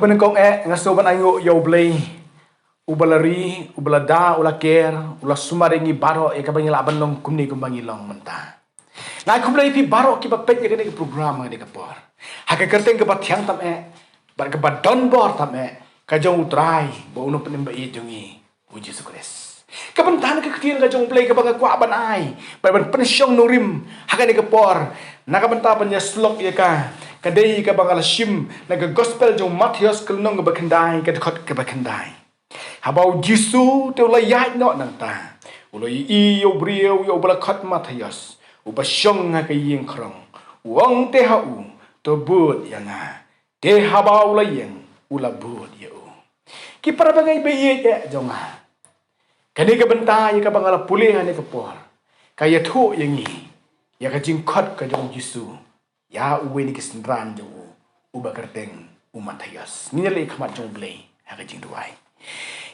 Kapan kong ngasoban ayo yo blay ubalari ubalada ulaker ula sumaringi baro kabang laban long kumni kumbangi long menta. Na kumlay pi baro ki bapet ya kene program ngade kapor. Haka kerteng ke batyang tam bar ke badon bor tam ka jong utrai bo uno penemba i jongi puji sukres. Kapan tan ke ketien ka jong play ka bang kwa ban ai ban pensyong nurim haka ne kapor. Na kapan ta panya slok ya ka kadai ka bang alashim na ka gospel jong Matius kelnong ke bakendai ka dekot ke bakendai. Habau Jisu te ulai yai no nang ta. Ulai i yo brio yo balakot Matius. Uba syong nga kayeng krong. Uang te hau to bud ya nga. Te habau layeng ula bud ya u. Ki para bagay bayi ya jonga. Kani ka benta ya ka bangala pulihan ya kapor. Kaya tu yang i. Ya ka jingkot ka jong Jisu. Ya uwe ni kisendran jong u. Uba kerteng Matius. Nilai kamat jong blay. Ya ka jing duai.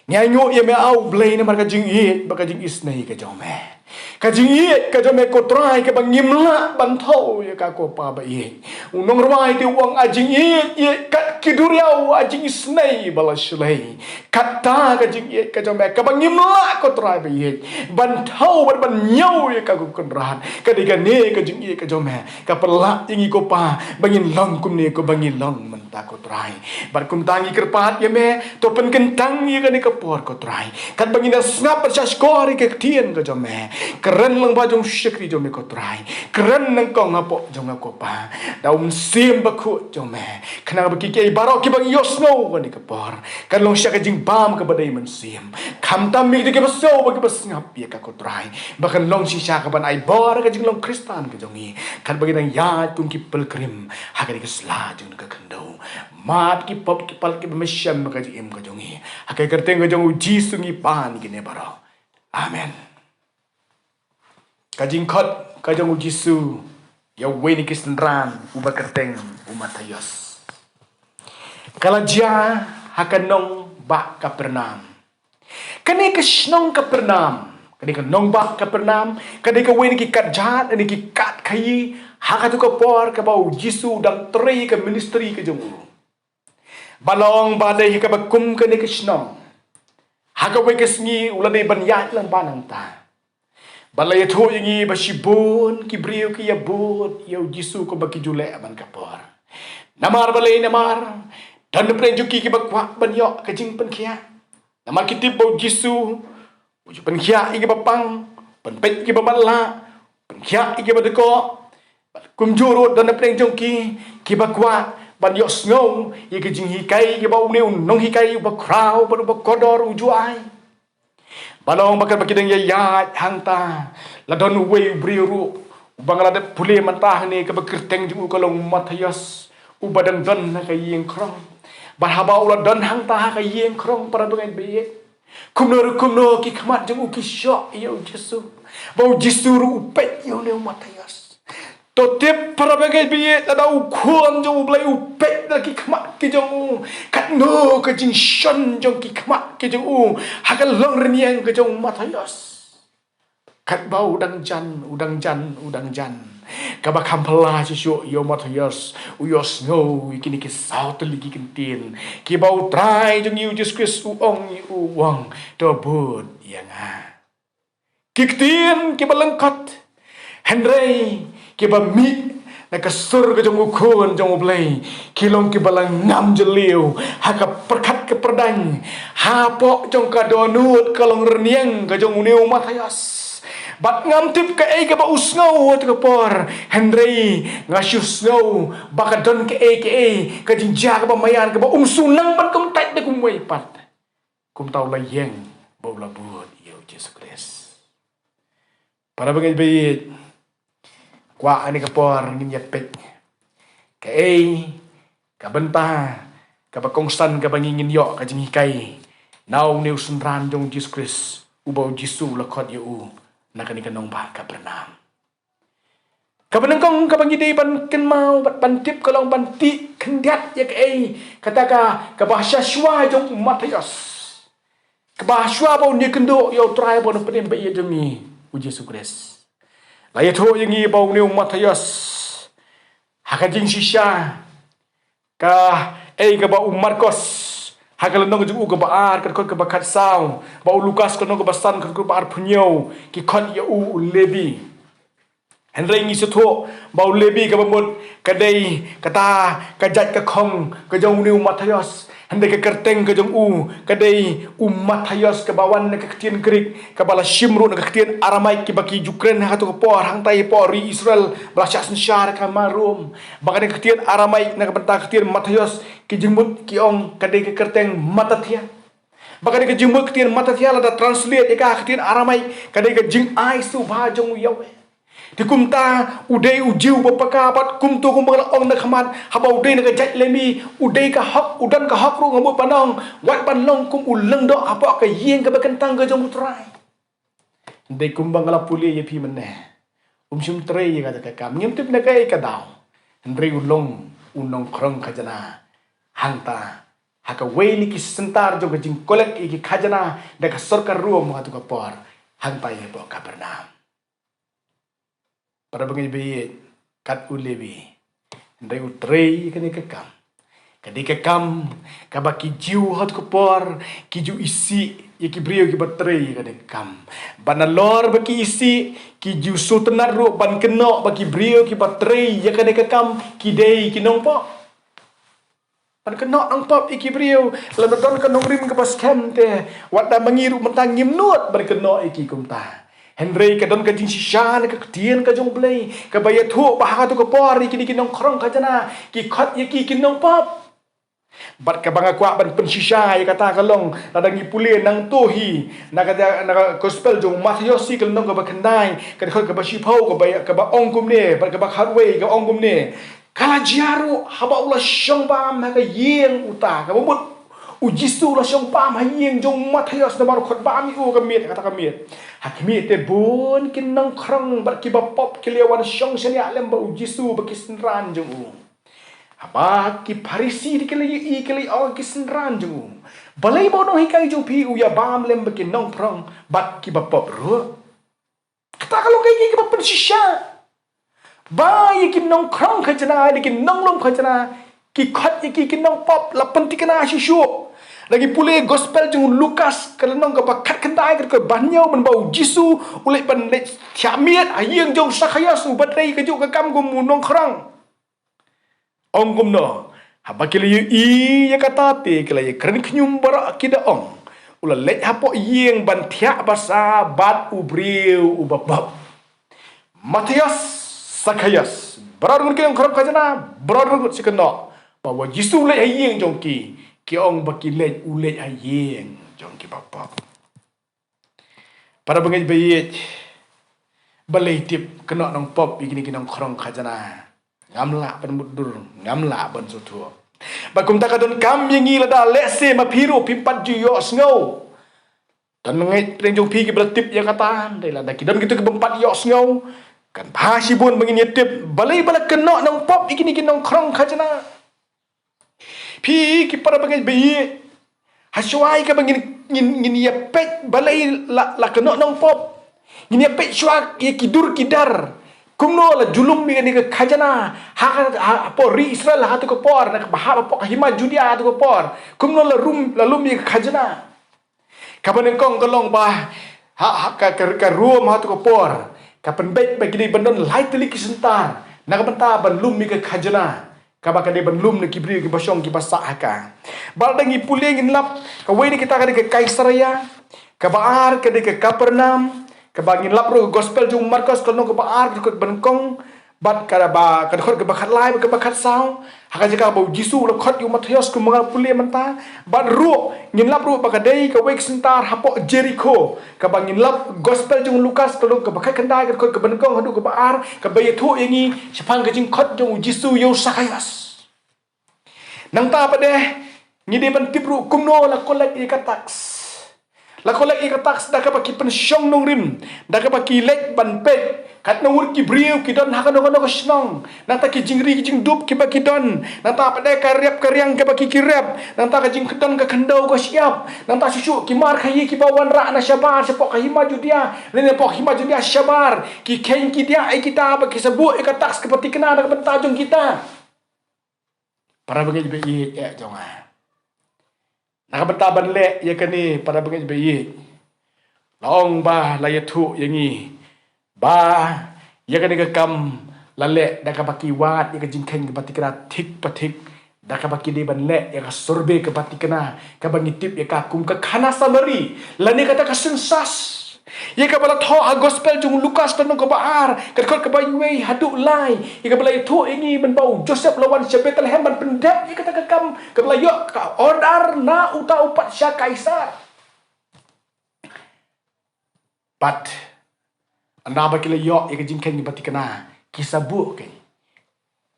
Nyanyo ya me au blay na marka jing i. Baka jing isnay ka jong me. Kajing iet ka jame ko try ka bang ngimla bantau ya ka ko pa ba iet unong ramai ti uang ajing iet ka kiduriau ajing isnay balaslay kata kajing iet ka jame ka bang ngimla ko try ba iet bantau ban nyau ya ka ko konran kadiga ne kajing iet ka jame ka pelak tingi ko pa bangin long kum ne ko bangin long menta ko try bar kum tangi kerpat ya me to pen kentang ya ka ne ka por ko try kat bangin snap persa skor ke tien ka jame keren lang ba jong syekri jong me ko try keren nang kong ngapo jong ako pa daum sim baku jong me kana ba kiki barok ki bang yosno ko ni kapor kan long syak jing bam ka badai man sim kam tam mi de ke baso ba ke bas ngap ya ka ko try bakan long si syak ban ai bor ka jing long kristan ka jong i kan bagi nang ya tung ki pelkrim ha ka ke sla jong ka kendo mat ki pop ki pal ki mesyam ka jing ka jong i ha ka kerteng ka jong uji sungi pan ki ne baro amen. Kajing kot kajong Jisu ya weni kisendran uba kerteng Matius. Kalau dia hakanong bak Kapernam. Kani kesnong Kapernam. Kani kanong bak Kapernam. Kani ka weni ki kat jahat ani ki kat kayi hakatu ka por ka bau Jisu dang teri ka ministry ka jong. Balong badai ka bakum kani kesnong. Hakawe kesngi ulade banyat lang banang ta. Balay to yang i basibon kibriyo ki yabot yaw Jisu ko baki jule aman kapor. Namar balay namar dan prenjo ki bakwa banyo kajing penkia. Namar kitip bau Jisu uju penkia iki bapang penpet ki babala penkia iki badeko kumjuro dan prenjo ki bakwa banyo snow iki kajing hikai ki bau neun nong hikai bakrau banu bakodor ujuai. Balong bakal bakidang yayat hangta ladon we briru bangala de pule mantah ni ke bakirteng ju kalong Matius ubadang don na kayeng krong barhaba ula don hangta kayeng krong para dengan be kumno ki khamat jung ki syok ya Jesu bau Jesu ru upet ya ne Matius totip para bagai be ada ukon jung blai upet da ki khamat ki jung kat no ka jing shon jung ki khamat ki jung hakal long reniang ka jung Matius kat bau udang jan kaba kampala sisu yo Matius uyos no ikini ki saut ligi kentin ki bau try jung yu Jesus Christ uong to bud yang ha kiktin ki balangkat Henry kiba mi na kasur ka jong ukon jong ublay kilong ki balang ngam jeliu haka perkat ke perdang hapo jong ka donut kalong reniang ka jong uniu Matius bat ngam tip ka ka ba usngau at kapor Henry ngasyu snow baka don ka ka jinja ka ba mayan ka ba umsunang bat kum tait na kumway pat kum tau layeng bau labut yo Jesus Christ para bagay bayit kwa ani kapor nginyat pek ka ka benta ka bakongsan ka bangingin yo ka jingikai naw new sunran jong Jesus Christ ubaw Jisu lakot yo nakani kanong ba Kapernam kabanengkong kabangidai ban kenmau bat bantip kalong banti kendiat ya kata ka bahasa shwa jong Matius ka bahasa bau ni kendo yo try bon penem ba ye demi Jesus Christ laya to yang i bau ni Matius hakajing sisya ka ka ba Marcos hakal nong ju ka ba ar ka ka ba khat sao ba Lukas ka nong ka ba san ka ba ar phunyo ki khon ya Levi Henry ngi su tho ba Levi ka ba mot ka dei kata ka jat ka khong ka jong niu Matthias Henry ka kerteng ka jong ka dei Matthias ka bawan ka ktien Greek ka bala Shimru ka ktien Aramaik ki baki Ukraine ha to ko por hang tai por Israel bala syas syar ka marum ba ka ktien Aramaik na ka banta ktien Matthias ki jengmut ki ong ka dei ka kerteng Matathia ba ka dei ka jengmut ktien Matathia la da translate ka ktien Aramaik ka dei ka jing ai su ba jong yaw Di kumta udai ujiu bapaka bat kumtu kumbang ong na khaman haba udai na kajat lemi udai ka hak udan ka hak ru ngamu panong wat ban long kum uleng do apa ka yeng ka bakentang ka jong utrai dei kumbang la puli ye pi menne sum tre ye ka ka kam ngem tip na kai ka daw ndrei ulong unong krong khajana hangta haka wei ni ki sentar jo ka jing kolek ki khajana da ka sarkar ruom ha tu ka por hangta ye bo ka bernam para bangai bayi kat Levi ndai utrei kani ka kam ka baki jiu hat ko por ki ju isi ye ki brio ki batrei kani kam banalor baki isi ki ju sutnar ru ban keno baki brio ki batrei ye kani ka kam ki dei ki nong po ban keno ang pop iki brio la don ka nong rim ka pas kem te wat da mangiru mentang ngimnut ban keno iki kumta Henry ka don ka jing sishan ka tien ka jong play ka baya thu ba tu ka por ki nong krong ka jana ki khat ye ki nong pop bat ka banga kwa ban pen sisha ye kata ka long ladang ipule nang tohi na gospel jong Matthias si ka nong ka ba khandai ka khot ka ba shipho ka ba ong kum ne ba ka ba kharwei ka ong kum ne kala jiaru haba ula shong ba ma ka yeng uta ka bumut Ujisu la syong pam hayeng jong Matthias na baru khot ba mi u ka miet kata ka miet hakmi te bun kin nang krang bar ki ba pop ki lewan syong senia lem ba ujisu ba kisnran jong u apa ki Farisi di kele o kisnran jong u balai bo no hikai jong pi u ya bam lem ba ki nong prang bat ki ba pop ru kata kalau kai ki ba pen shisha ba ye ki nong krang khajana di ki nong lom khajana ki khat ye ki nong pop la pen ti kana shishu lagi pule gospel jeng Lukas kalau nong ka khat khandai ka banyo man bau Jisu ulai ban le thiamiet ayeng jong Sakhayas u batrei ka ju ka kam gum nong krang ong gum no haba kile i ya kata te kile kren knyum bara kida ong ula le hapo yeng ban thia basa bat ubriu ubabab Matthias Sakhayas brother ke krang kajana brother sikeno bahwa Jisu le ayeng jong ki ong baki lej ulej ayeng jong ki bapa para bangai bayet balai tip kena nong pop igini kinong krong khajana ngamla ban mudur ngamla ban sotu bakum takadon kam yengi lada lese mapiru pimpat ju yo sngo dan ngai jong pi ki bertip yang kata dai lada kidan gitu ke bempat yo sngo kan phasibun bangini tip balai bala kena nong pop igini kinong krong khajana Pi ki para bagai bayi hasuai ka bangin ngin ya pet balai la kena nong pop ngin ya pet syuak ya kidur kidar kumno la julum mi ni ka khajana ha po ri Israel ha to ko por na ba po ka hima judia ha to ko por kumno la lum mi ka khajana kapan kong kolong ba ha ka ruom ha to ko por kapan bet bagi bandon lai teli kisentar na ka banta ban lum mi ka khajana kabaka de banlum ne kibri ki basong ki basaka baldangi puleng lap ka weni kita ka de Kaisarea ka baar ka de Kapernaum ka bangin lap ro gospel jung Marcos kono ka baar ka bankong bat ka ba ka khot ka bakhat lai ka bakhat sao haka jaka ba Jisu lo khot yu Matthias ku mga pule manta bat ro ngin lap ro ba ka dei ka wek sentar hapo Jericho ka bangin lap gospel jung Lukas kono ka bakhat kandai ka khot ka bankong hadu ka baar ka bayethu yengi sepang ka jing khot jung Jisu yo Sakhayas nang ta pa de ngide ban tipru kumno la kolek ikatax la kolek ikatax da ka pa ki pensyong nong rim da ka pa ki lek ban pet kat no wur ki briu ki don hakano no snong nang ta ki jingri ki jing dup ki ba ki don nang ta pa de ka riap ka riang ka ba ki rep nang ta ka jing kedon ka khendau ka siap nang ta susu ki mar khayi ki bawan ra na syabar sepok ka hima judia lene pok hima judia syabar ki khen ki dia ai kita ba ki sebu ikatax ke pati kena da bentajung kita para bangit bayi jonga. Nakabentaban le ya kani para bangit bayi. Laong ba layatu yangi ba ya kani kam lale dakabaki wat ya jingkeng batikra tik patik dakabaki de ban le ya sorbe ke batikna ka bangitip ya kum ka khana samari lani kata ka sensas. Ia kabala tho a gospel jung Lukas tanong kabaar kadkol kabayuai haduk lai ia kabala itu ini menbau Joseph lawan Bethlehem ban pendek ia kata kam kabala yok ka order na uta upat sya kaisar but anda bakila yok ia jingken batikana kisabu ke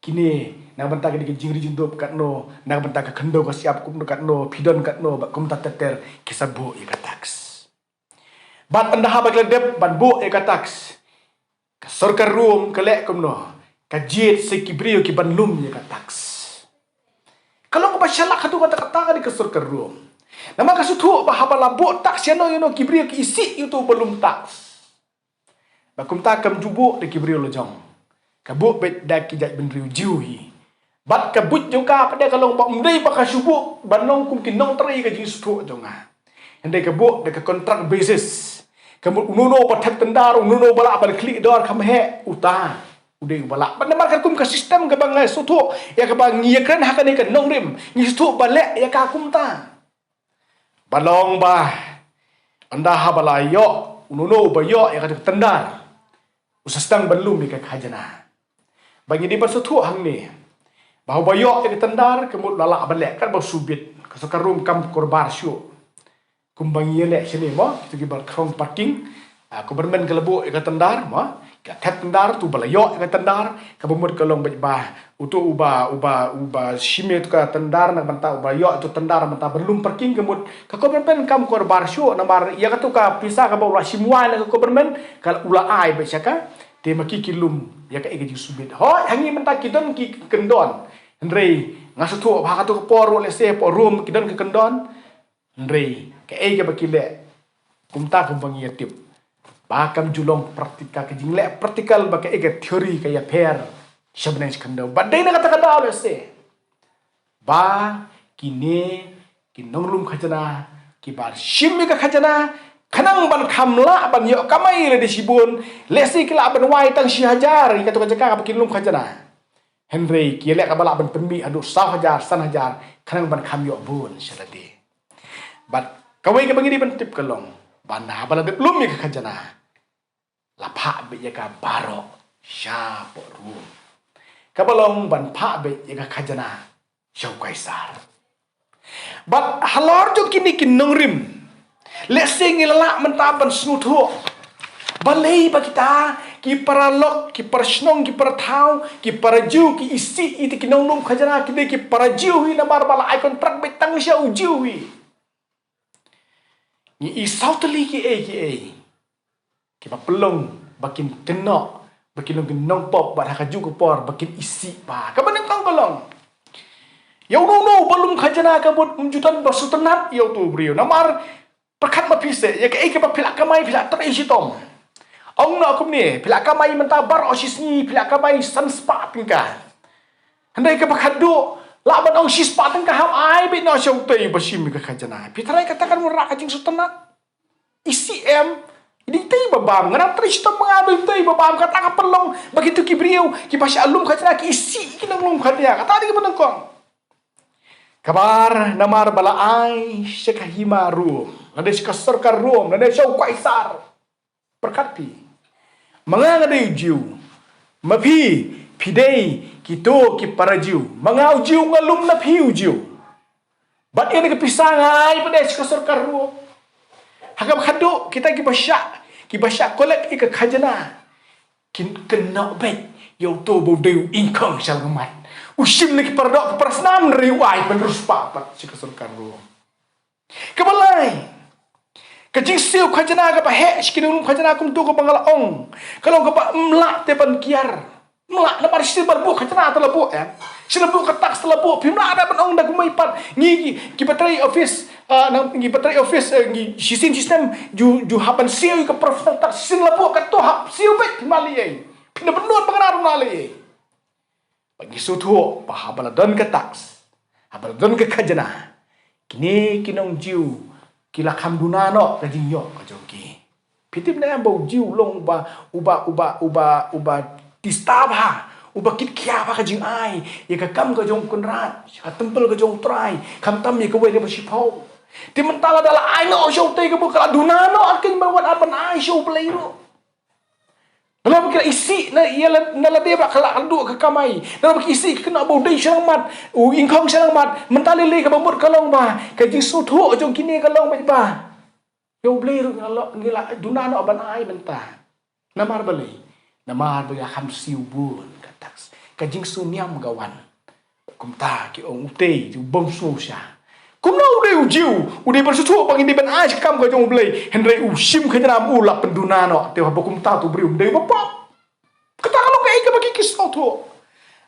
kini na banta ke jingri jundup kat no na banta ke kendo ka siap kum kat no pidon kat no kum tateter kisabu ia kataks. Bat anda ha bakla dep ban bu e kataks. Ka sorkar room kelek kumno. Ka jit se kibrio ki ban lum ye kataks. Kalau ko bashala khatu kata di ka sorkar room. Nama ka sutu ba habala bu tak siano yono kibrio ki isi itu belum taks. Bakum takam jubu de kibrio lo jong. Ka bu bet da ki jat ben riu jiwi. Bat ka but juga pada kalau ba mdai ba ka subu banong kum kinong trai ka jing sutu jonga. Hendai ka bu de ka contract basis. Kamu ununo patet tendar ununo bala ban klik dor kam he uta ude bala ban namar kum ka sistem ka bang sutu ya ka bang ya kren hakane ka nongrim ni sutu bale ya ka kum ta balong ba anda ha bala yo ununo ba yo ya ka tendar usastang belum ka khajana bagi di sutu hang ni bahwa ba yo ya tendar kamu lala bale kan ba subit ka sakarum kam korbar syu kumbang yele sini mo kita gibar krong parking aku bermen kelebu ikat tendar mo ka tet tendar tu balayo ikat tendar ka bumur kolong ba utu uba shime tu ka tendar nak banta uba yo tu tendar banta berlum parking kemut ka ko bermen kam kor barsho namar ya ka tu ka pisa ka ba shimwa na ka ko bermen ka ula ai ba syaka te maki kilum ya ka igi subit ho hangi menta kidon ki kendon ndrei ngasutu ba ka tu por le se por room kidon ki kendon ndrei ke ai ke bakile kumta kumbang yatip bakam julong praktika ke jingle praktikal baka ege teori kaya pair shabnai skando badai na kata ole se ba kine kinonglum khajana ki bar shimmi ka khajana khanang ban khamla ban yo kamai le disibun lesi kila ban wai tang shi hajar ka to ka bakinlum khajana henry ki le ka bala ban penmi adu 1,000 1,000 khanang ban kham yo bun shaladi but kawai ke bangini bentip kelong bana bala de belum ya khajana la pha be ya ka baro sha po ru ka balong ban pha be ya ka khajana shau kaisar but halor jo kini kinongrim lesing ilala mentaban snuthu balei ba kita ki paralok ki persnong ki perthau ki paraju ki isi itu kinonglum khajana ki paraju hi namar bala icon trak be tang shau jiwi ni isau teli ki ba pelong bakin tenok bakin long pop ba ka ju por bakin isi ba ka ban tang kolong ya no belum khajana ka bot jutan bersutenat ya tu brio namar perkat ma pise ya ka ba pilak kamai pilak ter isi tom ong na kum ni pilak kamai mentabar osisni pilak kamai sanspa tingka handai ka bakhadu laban ong sis pateng ka ham ai be no syong tei basim ka khajana pitrai katakan murah kajing sutenat ICM di tei babam ngana trista mengadu tei babam kata ka pelong begitu kibriu ki pasya alum khajana ki isi ki nang khadya kata di penengkong kabar namar balaai sekahima rum ada sekasarkar rum ada syau kaisar perkati mangangade jiu mapi pidei kito ki parajiu mangau jiu ngalum na piu jiu bat ini kepisangai pada sekasarkar rum hagam khadu kita ki basya kolek ika khajana kin kena bet yo to bodeu income sal gemat usim ni pardok prasnam riwai penerus papat sekasarkar rum kebalai kajing siu khajana ka he skinum khajana kum tu ko bangalaong kalau ka mlak te pan kiar mlak na par silbar bu khajana talabu silabu katak silabu pimla ada penong dah kumai pat ngi ki battery office ngi battery office ngi sistem ju hapan siu ke professional tak silabu ka to hap siu bet mali ai pina benur pengaruh mali bagi sutu pahabala don ka tax abal don ke kajana kini kinong jiu kila kamduna no kajing yo kajoki pitip na bau jiu long uba disturb ha uba kit kya ba kajing ai ye ka kam ka jong kunrat ka tempel ka jong try kam tam ye ka we le ba shipau ti mentala dala ai no show te ka bu kala duna no akin bawat aban ai show play ro dalam kira isi na ialah nala dia bak kala aldu ka kamai dalam isi kena bau dei serang mat ingkong serang mat mentali le ka bamut kalong ba ka jing su thu jong kini kalong ba yo play ro ngila duna no aban ai menta namar bali namar ba ham siu bun kataks ka jing su niam gawan kumta ki ong utei ju bom su sha kum na udai ujiu bersu thu bang ini ban ai kam ka jong play henry sim khajram lap penduna no te ba kum ta tu brium dei ba kata kalau ka ika bagi kisau tu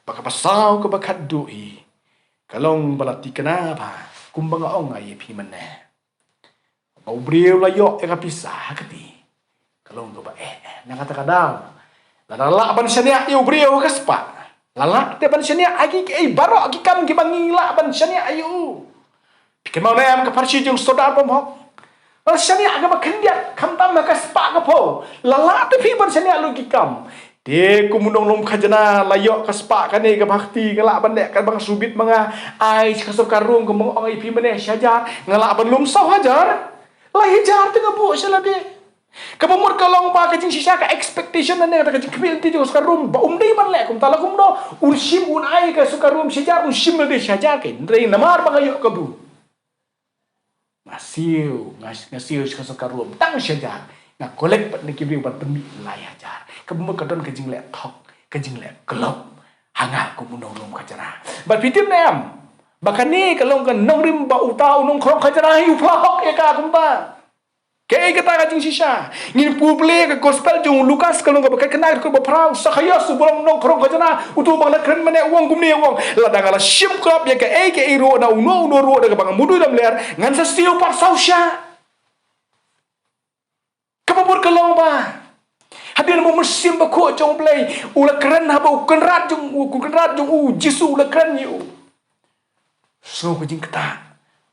baka pasau ka bakaddu i kalong balati kenapa kumbang ong ai pi mane bau briu la yo e ka pisah kati kalong ka ba na kata kadang la ban syania yu briu ka spa la te ban syania agi ke baro agi kam ki bangila ban syania ayu pikir mau nem ka parsi jung soda pom hok syania ka ba kendiat kam tam ka spa ka po la te pi ban syania lu ki kam de kumunong lom khajana layok ka spa ka ne ka bhakti ka la ban de ka bang subit manga ai ka so karung ka mong ai pi mane syajar ngala ban lum saw hajar la hijar tengah bu sala de ka pamur ka long ba ka jing sisa ka expectation ne ka jing kbil ti jo ka room ba dei ban le kum tala kum no urshim un ai ka so ka room syajar un shim de syajar ke ndrei namar bang ayok ka bu ngasiu ka so ka room tang syajar nga kolek pat ne kibri ban pemi la hajar ka bumur ka don ka jing le thok ka jing le klop hanga ku munong lom ka jara ba pitim nem bakani ka long ka nong rim ba utau nong khong ka jara hu phok e ka kum ta ke kata ka jing sisa ngin puble ka gospel jung lukas ka long ka kena ko ba prau sakhaya su bolong nong khong ka jara utu bang la kren mane wong gum ne wong la dangala shim krop ya ka e ro na uno ro daga bang mudu dam ler ngan sa siu par sausha kapapur kalong ba hadir mo musim ba ko jong play ula keren ha ba kenrat jong jisu ula keren yu so ko jing kata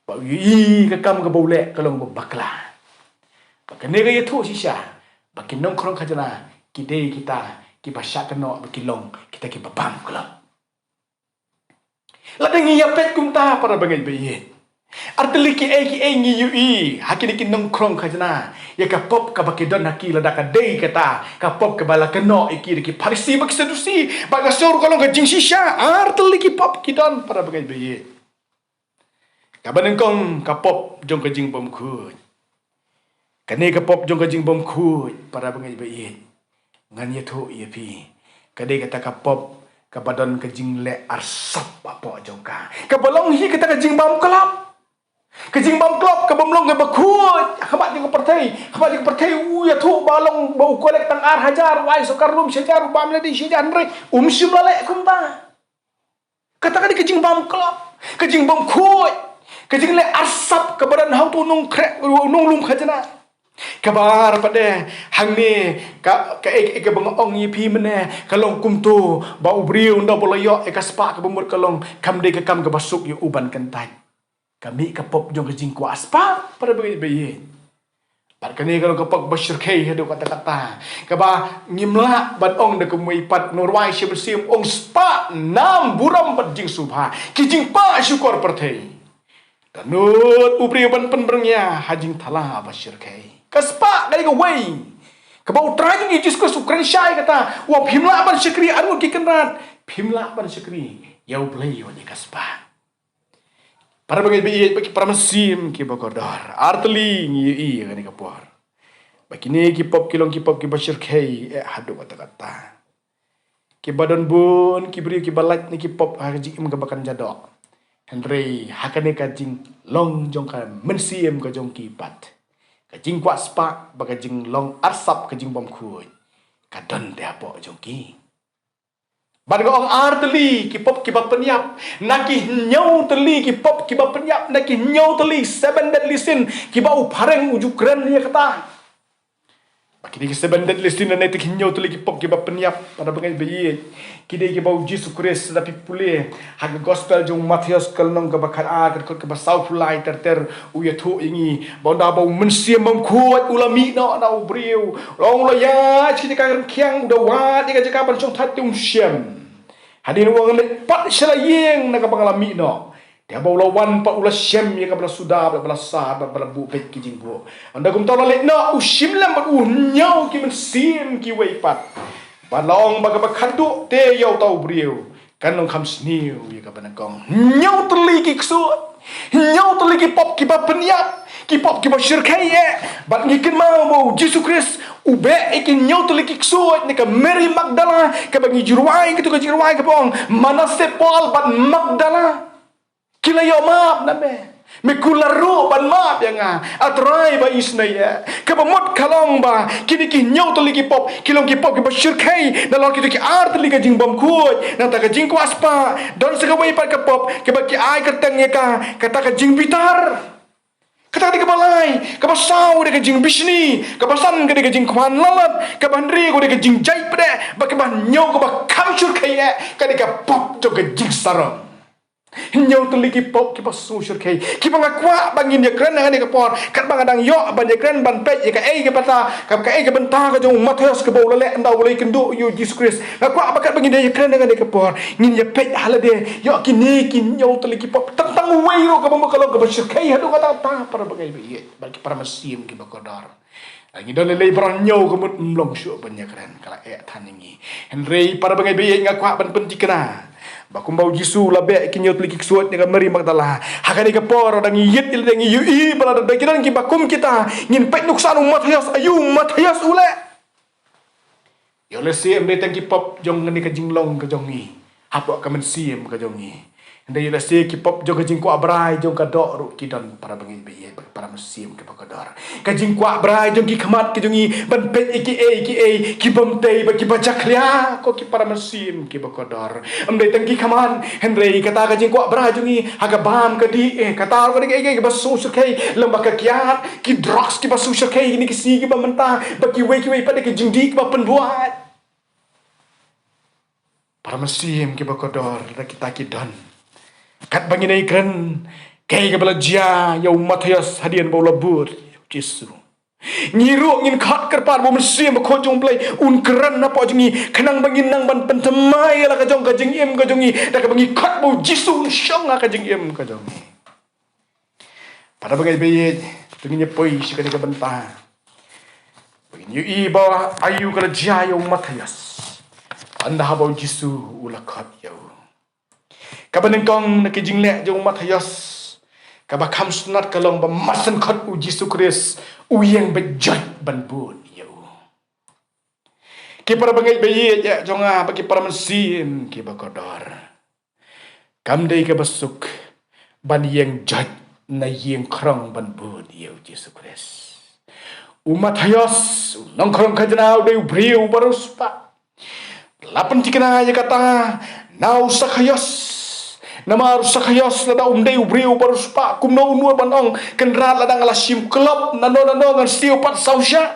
ba yi ka kam ka bole kalong ba bakla ba kene ga yetu sisa ba kinong krong khajana kidei kita ki basha keno ba kilong kita ki babam kalong la dengi ya pet kumta para bangai bayi artili ki ngi yu i hakini ki nong krong khajana ya ka pop ka bakidon haki lada ka dei kata ka pop ka bala keno iki ki parisi bak sedusi baga sur kalong ka jing sisa artili ki pop kidon para bagai bayi ka banengkong ka pop jong ka jing bom khu kane ka pop jong ka jing bom khu para bagai bayi ngan ye thu ye pi ka dei kata ka pop ka badon ka jing le arsap apa jong ka balong hi kata ka jing bom kelap kejing bam klop ke bamlong ke bakut khabat jing pertai ya thu balong bau kolek tang ar hajar wai sokar rum syajar bam le di syajar re sim lale kumta kata ka kejing bam klop kejing bam khoi kejing le arsap ke badan hau tu nung krek nung lum khajana kabar pada hang ni ka bang ong yi pi mene kalong kumtu bau briu nda bolayo ka spa ke bumur kalong kam de ka kam ke basuk yu uban kentai kami kapop jong kejing ku aspa pada bayi par kani kalau kapok basyir kai hadu kata-kata kaba ngimla bat ong de kemui pat norwai sim ong spa nam buram bat jing subha kijing pa syukur perthei tanut upri ban penbernya hajing thala basyir kai kaspa gai ga wei kaba utra jing jis ko sukran syai kata wa phimla ban syukri anu ki kenrat phimla ban syukri yau play yo ni kaspa para bagi para mesim ki bakodar artli ngi ngani kapor bakini ki pop ki bashir kai hadu kata ki badan bun ki bri ki balat ni ki pop haji im gabakan jadok henry hakane ka jing long jong ka mensim ka jong ki pat ka jing kwa spa baga jing long arsap ka jing bom khu ka don de apo jong ki Barang orang arteli ki pop ki bapenyap naki nyau teli ki pop ki bapenyap naki nyau teli seven deadly sin ki bau pareng ujuk keren dia kata Kini kita bandet listin na naik hinyo tu lagi pop kita penyap pada bengai bayi. Kini kita bau Yesus Kristus tapi pulih. Hak gospel jong Matius kalnong ke bakal ke basau fulai ter uya tu ingi. Bau dah bau mensiam mengkuat ulami na ubriu. Long lo ya kita kan kiang udah wat kita jaka pancong tatung siam. Hadin wang lepat selayeng na kapangalami no. Dia bau lawan pa ulas syam ya kabla sudah kabla sah kabla bu pet ki jingbo. Anda kum tahu lek na usim lam ba nyau ki men sim ki wei pat. Ba long ba ka khadu te yau tau briu. Kan long kham sniu ya ka banakong. Nyau teli ki ksut. Nyau teli ki pop ki ba penyap. Ki pop ki ba syirkai ye. Ba ngikin mau bau Yesus Kristus ube ikin nyau teli ki ksut ni ka Mary Magdala ka ba ngi jirwai ka tu ka jirwai ka pong. Manase Paul ba Magdala. Kila yo maaf na me kularu ban maaf yang atrai ba isnaya kabamot kalong ba kini ki nyau to ligi pop kilong ki pop ki basyirkai dalon ki ki art liga jing bom kuat na ta ka jing kwaspa don segawai par ka pop ke ba ki ai ka tang ya ka kata ka jing bitar kata ka balai ka basau de ka jing bisni ka basan ka de ka jing kwan lalat ka bandri ko de ka jing jai pade ba ka ban nyau ka ba kamchur kai ka de ka pop to ka jing sarong nyau teliki pop ki pasu syurkai ki bangakwa bangin ya kran ngani ka por kat bang adang yo ban ya kran ban pe ya ka ei ka pata ka ei ka benta ka jong Matius ka bau lele ndau le kendu yo Jesus Christ ka kwa bakat bangin ya kran ngani ka por ngin ya pe halade yo ki ni ki nyau teliki pop tentang wei ro ka bang kalau ka syurkai hadu kata ta para bagai bi bagi para masim ki bakodar lagi dah lelai berang nyau kemut mlong syuk banyak kran kala tan ini Henry para bagai bi ngakwa ban penti kena bakum bau Yesus labe kinyot liki suat dengan Mary Magdala hakani ka por dang yit il dang yu i bala da kiran ki bakum kita ngin pet nuksan Matius ayu Matius ule yo le sim de tang ki pop jong ngani ka jinglong ka jong ni hapo ka men sim ka jong ni ndai le se ki pop jong ka jing ko abrai jong ka dok ru ki don para bangi be para musim ke pakadar ka jing ko abrai jong ki khamat ki jong ni ban pet ki bom tei ba ki bajak lia ko ki para musim ki pakadar amdai tang ki khaman henry kata ka jing ko abrai jong ni haga bam ka di kata ko ki basu surkai lamba ka kiat ki drugs ki basu surkai ni ki si ki ba mentah ba ki wei pada ki jing di ki ba penbuat para musim ki pakadar la kita ki don kat bangin ai kren kay ka belajia ya Matius hadian bau labur Yesus ngiru ngin khat kerpar bo mesim ko jong play un kren na po jingi khenang bangin nang ban pentemai la ka jong ka jing em ka jongi da ka bangi khat bo Yesus syong ka jing em ka jongi pada bagai bayi tunginya poi sikani ka benta bagin yu i ba ayu ka lajia ya Matius anda habau Yesus ula khat ya kabanengkong nakijing le jong Matius kabakam sunat kalong ba masan khat u Jesus Christ u yang bejat ban bun yo ki para bangai bayi ya jonga bagi para mesin ki bakodor kam dei ka basuk ban yang jat na yang krong ban bun yo Jesus Christ u Matius nong krong kajana de briu barus pa lapan tikana ya kata nau sakayos nama rusakayos lada umdei ubriu barus pa kumno unur banong kenrat ladang ala sim klub nano ngan stiu pat sausya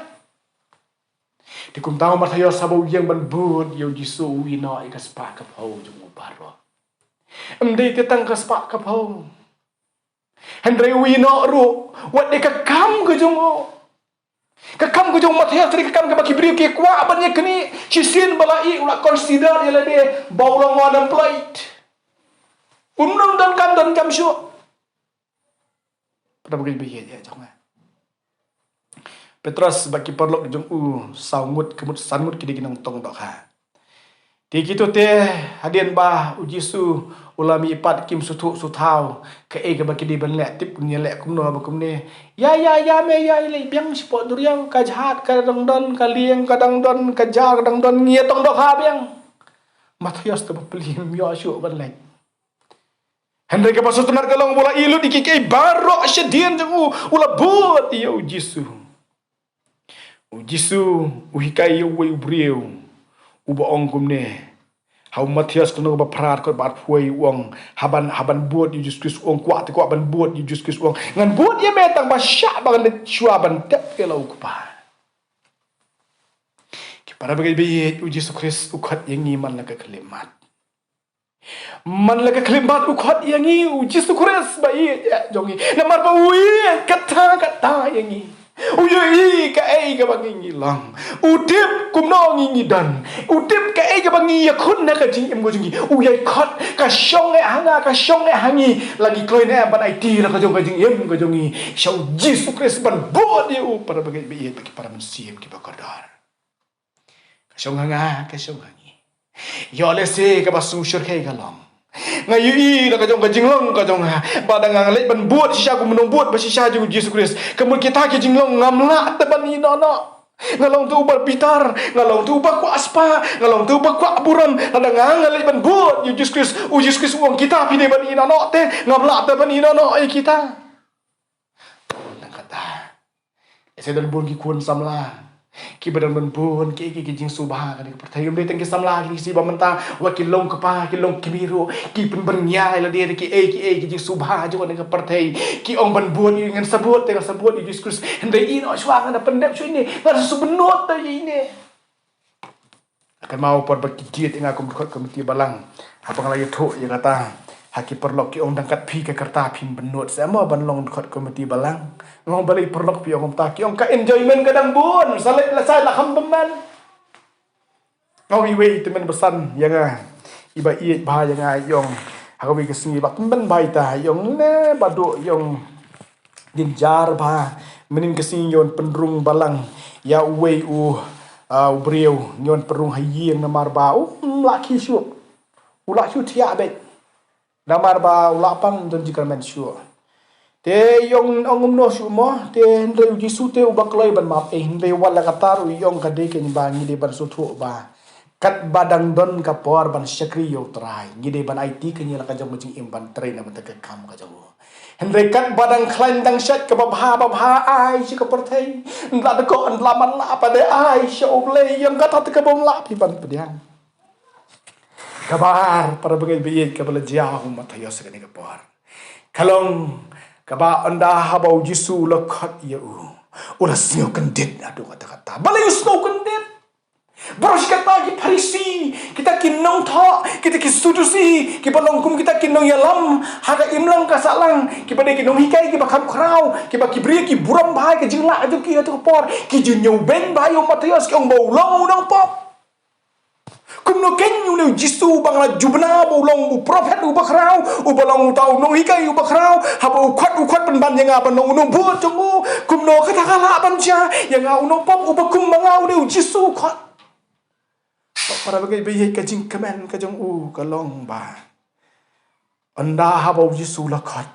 dikum tahu Matius sabau yang ban bud yo Yesus wina ikas pa ka pau jung ubaro umdei tetang kas pa ka pau Henry wina ru wat de ka kam ke jung kakam ko jong Matius tri kakam ka baki briu ke kwa abanye kini cisin balai ula consider ya de baulong on plate unun dan kan dan jam syuk pada bagi biye ya jong Petrus baki perlok jong saungut kemut sanmut kidi ginang tong dok ha ti kitu te hadian ba Yesus ulami ipat kim sutu sutau ke ke baki di ban lek tip punya lek kumno ba kumne ya me ya le biang spot duriang ka jahat ka dang don ka lieng ka dang don ka jar ka dang don ngie tong dok ha biang Matius te pelim yo syuk ban lek Henry ke pasal tenar kalong bola ilu dikikei barok asyadian jeng ula buat ya Yesus Yesus uhikai yo we ubriu uba ong kumne hau Matius kono ba prat ko ba phuai wong haban buat Yesus Kristus wong kwa te ko ban buat Yesus Kristus wong ngan buat ye metang ba sya ba ne chua ban tep ke lau ku pa Para bagai biye uji Yesus ukhat yangi man laga kalimat. Man laga kalimat ukhat yangi uji Yesus bayi jongi. Namar pa uye kata yangi. Uye ka ai ka bangi lang. Utip kumno ngi dan. Utip ka ai ka bangi yakun na ka jing em go jingi. Uye khat ka shong e hanga ka shong e hangi lagi kloi na ban IT la ka jong ka jing em go jongi. Shau Yesus Kristus ban bo dia para bagai biye bagi para manusia ki bakadar. Shong hanga ka shong hangi yo le se ka basu syur kai ka long ngai yi la ka jong ka jinglong ka jong badang ang le ban buat sisa ku menung buat basi sisa ju Yesus Kristus kemun kita ki jinglong ngamla te ban ni no ngalong tu bar pitar ngalong tu ba ku aspa ngalong tu ba ku aburam adang ang le ban buat Yesus Kristus wong kita pine ban ni no te ngamla te ban ni no ai kita nang kata ese dal bun ki kun samla ki badan benpun ki jing subha kan pertai gam deteng ki samla ki si bamenta wa ki long kapa ki long kimiru ki pen bernya la dia ki ki jing subha jo kan pertai ki ong benpun ngan sebut tengah sebut di diskus ndai ino swang na pendep cu ini ngar subenot ta ini akan mau por berkikit tengah kum komiti balang apa lagi tu ya kata haki perlok ki ong dangkat pi ke kerta pim benut sama ban long khot komiti balang ngong balik perlok pi ong ta ki ong ka enjoyment kadang bun salet la sai la kham beman ngong iwe temen besan yang iba iet ba yang yong hakawi ke singi bak ben bai ta yong ne badu yong dinjar ba menin ke singi yon penrung balang ya uwe breu yon perung hayi yang namar ba laki syuk ulak syuk tia bet namar ba ulapan dan jika mensure te yong ongum no sumo te ndre uji sute ubakloi ban map ndre wala katar yong kade ke bangi de ban sutu ba kat badang don ka por ban syakri yo trai ngide ban IT ke nyala ka jong jing imban train na ban kam ka jong ndre kat badang klain dang syat ka babha ai si ka pertai ndla de ko ndla man la pa de ai sho ble yong ka tat ka bom la pi ban pediang kabar para bagai biye ka bala jauh matayo sa kani kapor kalong kaba anda habau jisu lakhat ya ula snow kendit adu kata balay snow kendit boros kata ki parisi kita kinong tha kita ki sudusi ki balongkum kita kinong yalam haga imlang kasalang ki bade kinong hikai ki bakam krau ki bakibri ki buram bahai ki jingla adu ki atu kapor ki jinyo ben bayo matayo sa ong baulang unang pop kumno kenyu ne jisu bangla jubna bolong u prophet u bakrau u bolong tau no hikai u bakrau habo ukhat penban yang apa no no bu tungu kumno kata kala banja yang au no pom u bakum mangau ne jisu khat para bagai bayi kajing kemen kajong u kalong ba anda habo jisu lakhat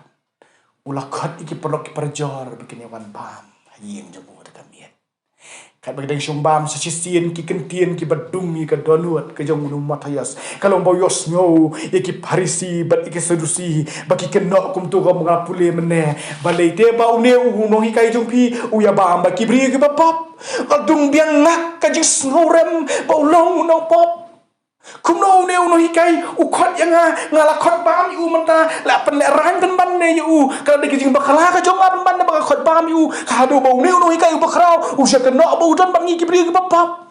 u lakhat iki perlok perjor bikin wan bam yin jamu kamiet kat bagdang syumbam sesisian ki kentien ki badumi ka donuat ke jong nu matayas kalau boyos nyo ki parisi bat ki sedusi bagi kenok kum tu gam ngapule mene balai te ba une u no hi kai jong pi u ya ba bagi bri ki bapap adung biang nak ka jing snorem ba long no pop kumno ne uno hikai ukot yang ngalakot bam yu menta la pen ran kan ban ne yu ka de jing bakala ka jong ban ban ba khot bam yu ka do bo ne uno hikai bakrao u se no bo don bangi ki bri ki bapap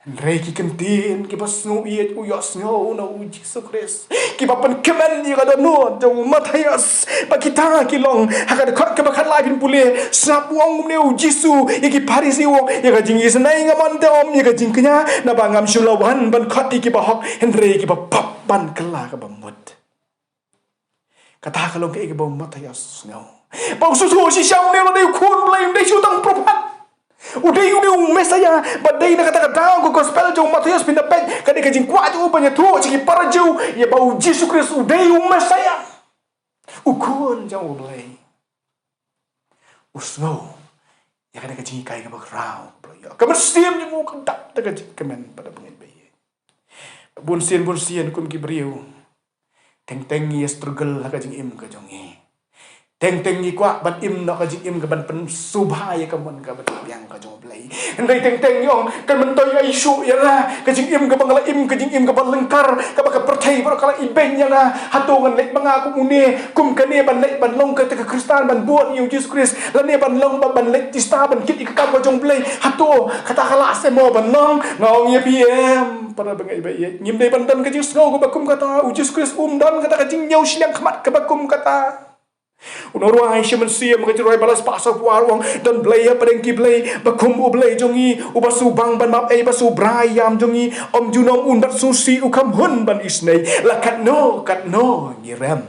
Reki kentin ki pasnu iet uyos nyo na Yesus Kristus ki papan kemen ni kada no jong Matias pakita ki long hakad khot ke bakhat la bin pule sap wong ne Yesu ki parisi wong ka jing isnai ngamon te om ka jing knya na bangam shulawan ban khot ki bahok henre ki pap ban kala ka bamut kata kalong ke bom Matias no bang susu si syang ne ne kun blame de shutang prophet Udai mesaya badai na kata-kata ko gospel jong Matias pinapet kadi kajing kwat u banyak tu ciki para jauh ya bau Yesus Kristus udai mesaya ukun jauh boleh usno ya kadi kajing kai ka bagrau ya kemersiam ni mu kendak ta kajing kemen pada pengen bayi bun sien kun ki briu teng ya struggle kajing im kajong teng ni kwa ban im no ka jing im ka ban pen subhaya ka mon ka ban yang ka jong blai ndai teng yong kan man toy ai shu ya la ka jing im ka bangala im ka jing im ka ban lengkar ka ba ka perthai ba kala iben ya la hatongan lek banga ku une kum ka ne ban lek ban long ka te ka kristan ban buat yu Jesus Christ la ne ban long ba ban lek tista ban kit ka ka jong blai hato kata kala se mo ban long ngong ye pm para bangai ba ye ngim dai ban dan ka jing snow ko ba kum kata Jesus Christ dan kata ka jing nyau silang khmat ka ba kum kata unorwai shaman siam ka jirai balas pasal puarwang dan blaya padeng ki blay bakum u blay jongi u basu bang ban map basu brayam jongi om junom un bat susi u kam hun ban isnei la kat no ngiram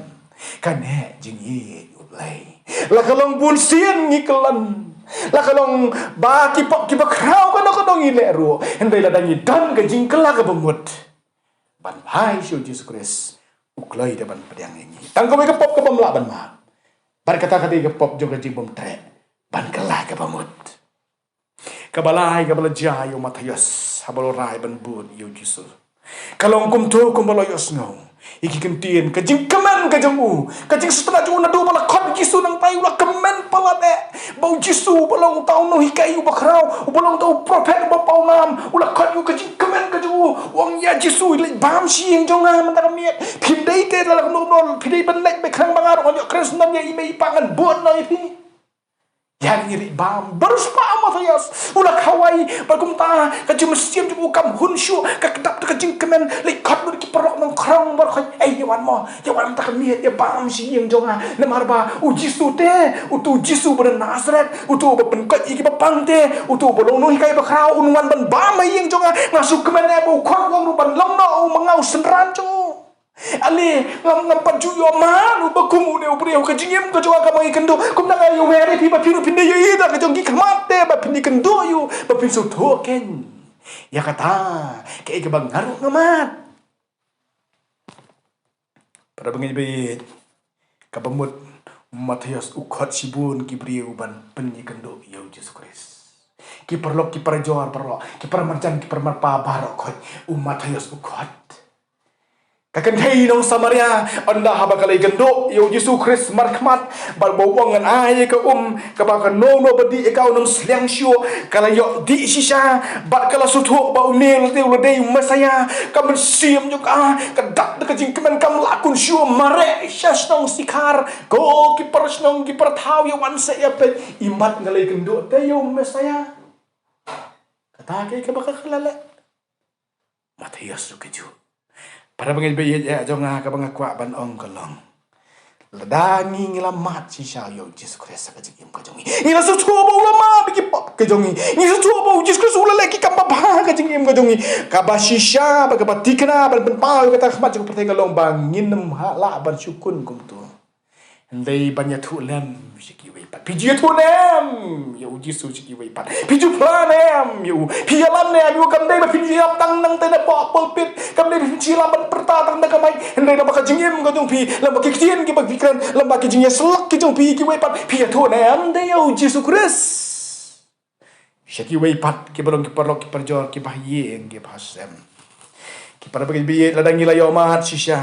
kane jingi u blay la kalong bun sian ngi kelan la kalong ba ki pok ki bakrau ka no dong ile ru endai la dangi dan ka jingkela ka bemut ban hai shu Jesus Christ u klai de ban padang ngi tang ko ka pop ka bamla ban ma berkata kata ke pop juga jibom tre ban kalah ke pamut kabalai kabalajai umat Matius habalorai ban bud yu Jesus kalau kum tu kum baloyos ngau iki kentien kajing kemen kajing kajing setengah ju na do bala khot Jesus nang tai ula kemen palate bau Jesus balong tau no hikai u bakrau balong tau prophet ba pau nam ula khot yu kajing kemen kajing wang ya Jesus le bam sieng jonga mata miet phindai te la no phindai ban lek be khang bangar on yo krisnan ya imei pangan buat no ipi yang iri bam barus pa Matius ula kawai bagum ta kajing mesiem ju kam hun shu ka kedap kajing kemen le khot nu ki perok nang krang bar khoi yawan mo yawan ta miet ya bam sieng jonga ne marba u Jesus te u tu Jesus ber Nazaret u tu ben ka iki bapang te u tu bolong no hikai bakrau unwan ban bam yeng jonga ngasuk kemen e bu khot wong ban long no mangau senran jo ali ngam paju yo man bakum ude ubre ka jingem ka joga ka mai kendo kum na yo mere pi ba piru pinde ye da ka jongi khamate ba pindi kendo yo ba pin so token ya kata ke ke bang ngaru ngamat pada bengi be ka bamut Matius ukhat sibun ki briu ban penyi kendo yo Jesus Christ ki perlok ki perjor perlok ki permancan ki permarpa barok Matius ukhat kakan hei nong Samaria anda haba kalai gendo yo Jesus Christ markmat bal bawang ngan ai ka ka ba ka no badi ka nong sliang sio kala yo di sisa bat kala sutu ba unel te ulo dei masaya ka mensiam juga ka dak ka jing kemen kam lakun sio mare syas nong sikar go ki pers nong ki pertau yo wan se ya pe imat ngalai gendo te yo masaya kata ke ka ba ka kalala Matius keju para pengen bayar ya jonga ka banga kwa ban ong kalong ladangi ngilamat si sayo Jesus Christ ka jing ka jongi ngila su tuwa ba ulama biki pop ka jongi ngila su tuwa ba Jesus Christ ulala ki kamba ba ka jing ka jongi ka ba shisha ba ka batikna ban pa ka ta khmat ka perteng kalong bang nginem hala ban syukun kum tu ndai banya thu lem shiki we pat piju thu nem yo Jesus shiki we pat piju planem yo pialam ne yo kam dai ba piju yap tang nang te na pop pulpit kam dai piju lam ban perta tang na kamai ndai na ba ka jingim ka jong pi lam ba ki tien ki ba fikran lam ba ki jingya slak ki jong pi ki we pat pi thu nem dai yo Jesus Christ shiki we pat ki balong ki parlok ki parjor ki bahye ki phasem ki para bagi bi ladang ngila yo mat shisha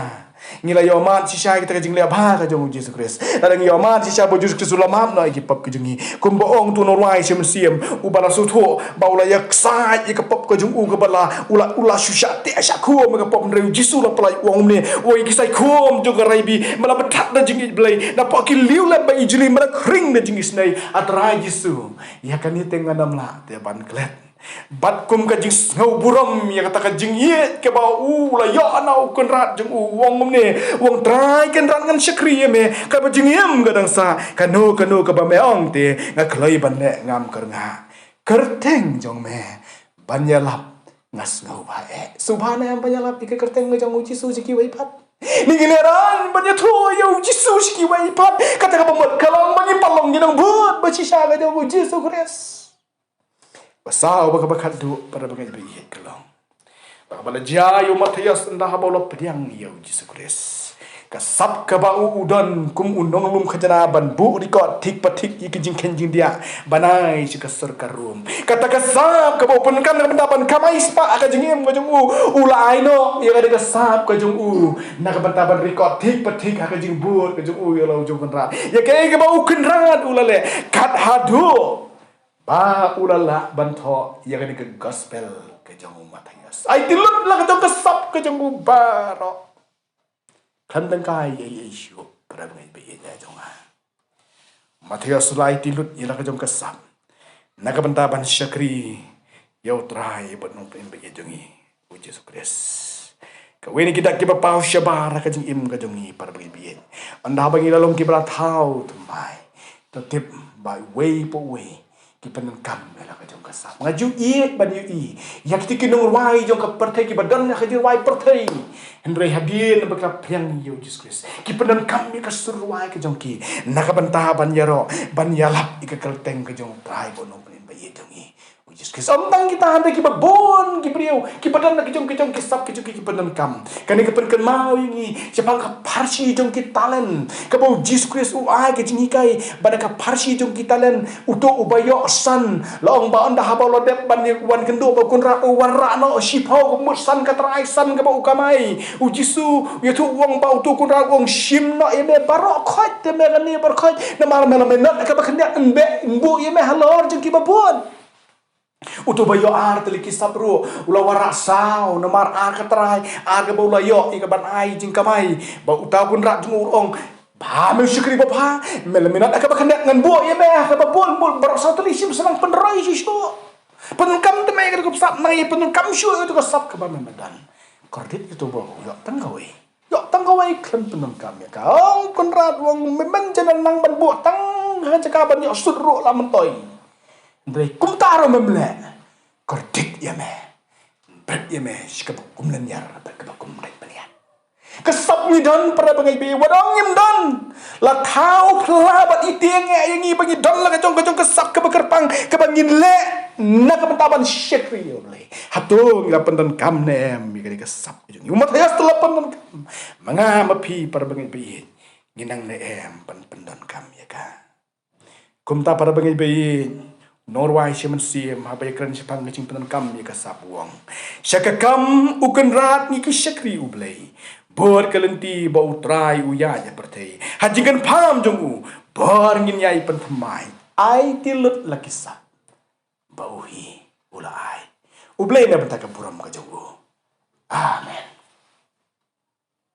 ngila yo mat sisa kita kajing lia ba ka jong Jesus Christ ladang yo mat sisa bo Jesus Christ ulamam na ikipap ka jongi kum boong tu norwai siam ubala sutho baula yak sai ikapap ka jong u ka bala ula susha te asha ko ma ka pop ndre Jesus la plai wong ne wo ikisai kom jong raibi mala betat da jing blai na pa ki liu la ba ijli mala kring da jing isnai atrai Jesus ya kan ni tenganam la te ban klet bat kum ka jing ngau buram ya kata ka jing ye ke ba la ya anau kun rat jing wong ne wong trai kan ran ngan syakri me ka ba jing yam gadang sa kanu ka ba meong te nga kloi ban ne ngam ker nga kerteng jong me banyalap ngas ngau ba subhana am banyalap ke kerteng jong uji su ki wai pat ni gineran banya tho yo jisu ki wai pat kata ka ba mot kalong bani palong ni dong but ba chi sha ga jong uji su Christ pasal baka du pada bagai bayi kelong baka bala jayu Matius ndah bolo pediang yo Jesus Christ Kasap ka ba udon kum unong lum khajana ban bu rikot thik pathik ik jing khen jing dia banai si kasar karum kata kasap ka ba pun kam na ban kamai spa ka jing em ka jung ulai no ya ka kasap ka jung na ka ban rikot thik pathik ka jing bu ka jung ya lo jung kan ya ka ba u kan rat ulale kat hadu ba ulala ban tho ya ka gospel ka jung Matius ai tilut la ka jung kasap ka jung baro kan dengkai ye Yesu pada bengai be ya jonga Matius lai tilut ila ka jong kasap naga banta ban syakri yau trai benong pen be jongi u Yesus Kristus ka weni kita ki ba pau syabara ka jing im ka jongi pada bengai be anda bangi lalong ki bra thau tumai tetip by way po way ki penan kam la ka jong kasap ngaju i ban i yak ti ki nong wai jong ka perthai ki badan ka jing wai perthai Hendrai hadir berkap yang Yesus Kristus. Ki penan kami kesuruai ke jongki. Nakabanta ban yaro ban yalap ika kelteng ke jong prai bonong pen bayi jongi. Yesus Kristus ontang kita handa ki babon ki priu ki pedan ke jong kisap ke jong ki penan kam. Kani ke pen mau ini siapa ka parsi jong ki talen. Ka bau Yesus Kristus uai ke jingi kai ban ka parsi jong ki talen uto ubayo san long ba anda haba lo dep ban wan kendo ba kun ra wan ra no sipau ko musan ka trai san ka bau kamai u Jisu ya tu wong bau tu kun ra wong shim no eme barok khot te me ni bar khot na mar mela me not ka ba khnya embe mbu eme halor jong ki babon uto bayo ar teli kisabru ula warasau na mar ar ka trai ar ka bau layo i ka ban ai jing kamai ba uta kun ra jung ong ba me syukri ba pa mela me not ka ba khnya ngan bu eme ka babon bul barok sa teli sim senang penrai Jisu penkam te me ka sap nai penkam syu itu ka sap ka ba me medan kordit itu bau yok tanggawai klem penengkam ya kau konrad wong memang jalan nang ban bu tang ka ban yok sudro la mentoy ndai kum taro memle kordit ya me bet ya me skap kum len yar bet ka kum ret panian kesap ni don para bangai be wadong yim don la thau plabat itieng yang ngi bangi don la ka jong kesap ka bekerpang ka bangin le na ka pentaban syekri oleh hatu ngila pendan kam nem mi kesap jong umat hayas telepan manga mapi para bangai be nginang ne em pendan kam ya ka kumta para bangai be Norway siya siem habay kran siya pang ngacing penan kam ya kasap wong syaka kam ukan rat ni ki syakri ublay bor kalenti bau trai uya ya pertai hajikan pam jong u bor ngin yai pen pemai ai tilut laki sap bau hi ula ai ublay na bentaka buram ka jong u amen.